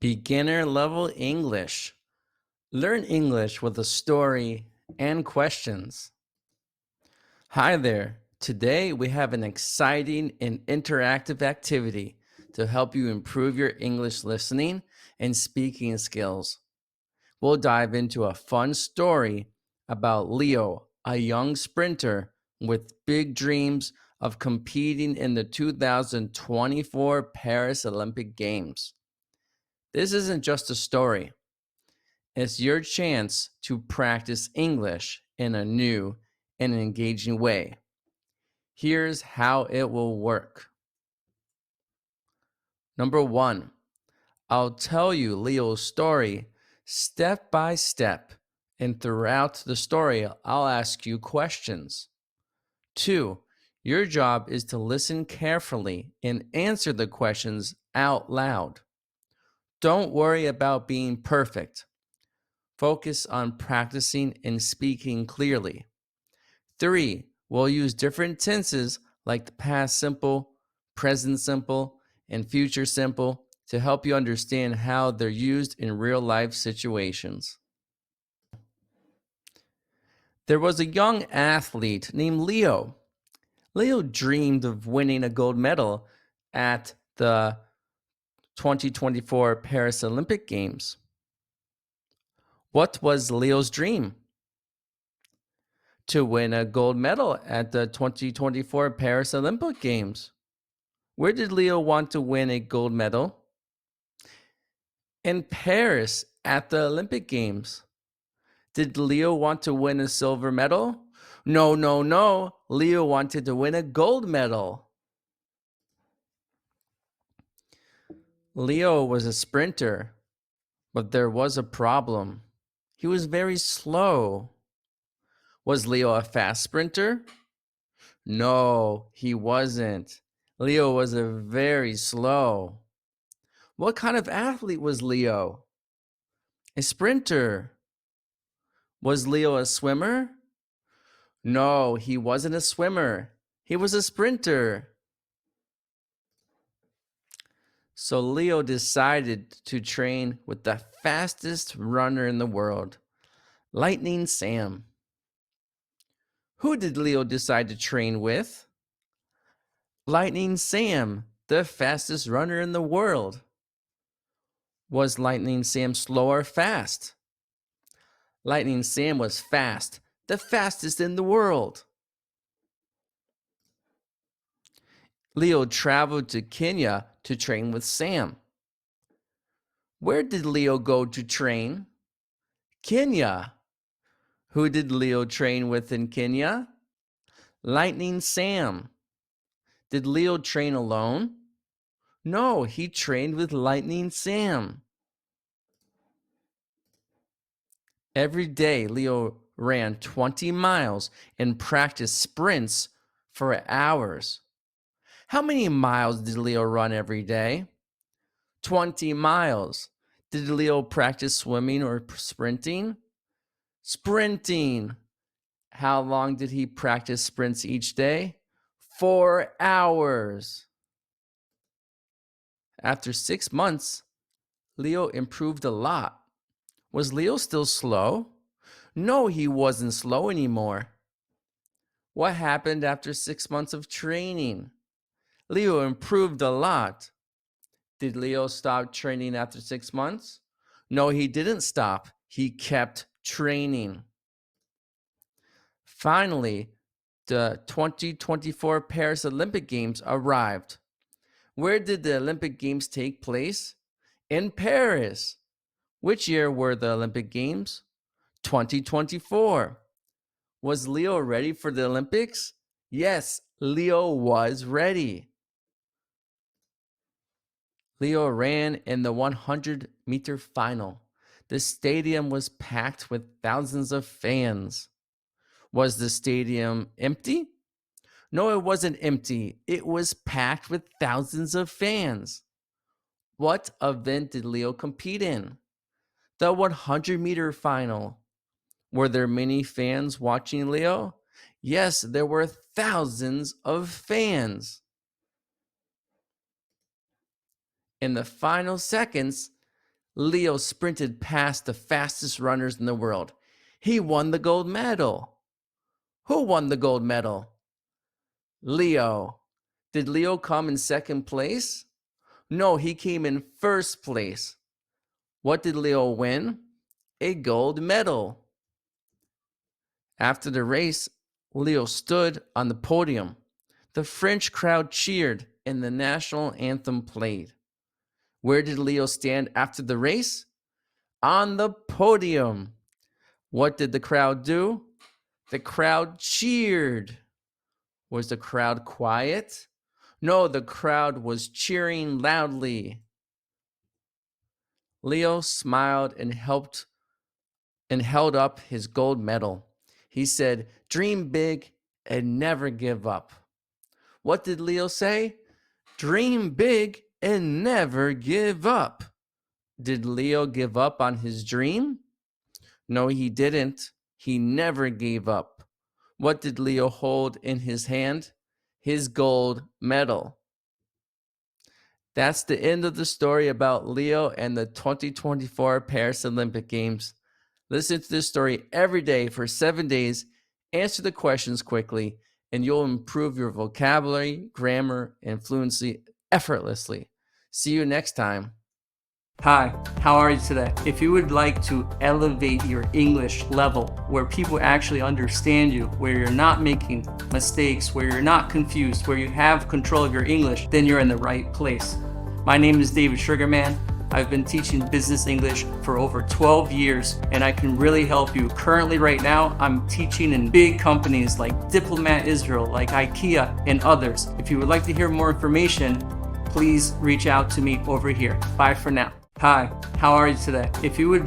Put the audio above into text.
Beginner level English. Learn English with a story and questions. Hi there. Today we have an exciting and interactive activity to help you improve your English listening and speaking skills. We'll dive into a fun story about Leo, a young sprinter with big dreams of competing in the 2024 Paris Olympic Games. This isn't just a story. It's your chance to practice English in a new and engaging way. Here's how it will work. Number one, I'll tell you Leo's story step by step, and throughout the story, I'll ask you questions. Two, your job is to listen carefully and answer the questions out loud. Don't worry about being perfect. Focus on practicing and speaking clearly. Three, we'll use different tenses like the past simple, present simple, and future simple to help you understand how they're used in real life situations. There was a young athlete named Leo. Leo dreamed of winning a gold medal at the 2024 Paris Olympic Games. What was Leo's dream? To win a gold medal at the 2024 Paris Olympic Games. Where did Leo want to win a gold medal? In Paris at the Olympic Games. Did Leo want to win a silver medal? No, no, no. Leo wanted to win a gold medal. Leo was a sprinter, but there was a problem. He was very slow. Was Leo a fast sprinter? No, he wasn't. Leo was a very slow. What kind of athlete was Leo? A sprinter. Was Leo a swimmer? No, he wasn't a swimmer. He was a sprinter. So Leo decided to train with the fastest runner in the world, Lightning Sam. Who did Leo decide to train with? Lightning Sam, the fastest runner in the world. Was Lightning Sam slow or fast? Lightning Sam was fast, the fastest in the world. Leo traveled to Kenya to train with Sam. Where did Leo go to train? Kenya. Who did Leo train with in Kenya? Lightning Sam. Did Leo train alone? No, he trained with Lightning Sam. Every day, Leo ran 20 miles and practiced sprints for hours. How many miles did Leo run every day? 20 miles. Did Leo practice swimming or sprinting? Sprinting. How long did he practice sprints each day? 4 hours. After 6 months, Leo improved a lot. Was Leo still slow? No, he wasn't slow anymore. What happened after 6 months of training? Leo improved a lot. Did Leo stop training after 6 months? No, he didn't stop. He kept training. Finally, the 2024 Paris Olympic Games arrived. Where did the Olympic Games take place? In Paris. Which year were the Olympic Games? 2024. Was Leo ready for the Olympics? Yes, Leo was ready. Leo ran in the 100-meter final. The stadium was packed with thousands of fans. Was the stadium empty? No, it wasn't empty. It was packed with thousands of fans. What event did Leo compete in? The 100-meter final. Were there many fans watching Leo? Yes, there were thousands of fans. In the final seconds, Leo sprinted past the fastest runners in the world. He won the gold medal. Who won the gold medal? Leo. Did Leo come in second place? No, he came in first place. What did Leo win? A gold medal. After the race, Leo stood on the podium. The French crowd cheered and the national anthem played. Where did Leo stand after the race? On the podium. What did the crowd do? The crowd cheered. Was the crowd quiet? No, the crowd was cheering loudly. Leo smiled and held up his gold medal. He said, "Dream big and never give up." What did Leo say? Dream big and never give up. Did Leo give up on his dream? No, he didn't. He never gave up. What did Leo hold in his hand? His gold medal. That's the end of the story about Leo and the 2024 Paris Olympic Games. Listen to this story every day for 7 days, answer the questions quickly, and you'll improve your vocabulary, grammar, and fluency effortlessly. See you next time. Hi, how are you today? If you would like to elevate your English level where people actually understand you, where you're not making mistakes, where you're not confused, where you have control of your English, then you're in the right place. My name is David Sugarman. I've been teaching business English for over 12 years, and I can really help you. Currently, right now, I'm teaching in big companies like Diplomat Israel, like IKEA, and others. If you would like to hear more information, please reach out to me over here. Bye for now. Hi, how are you today? If you would like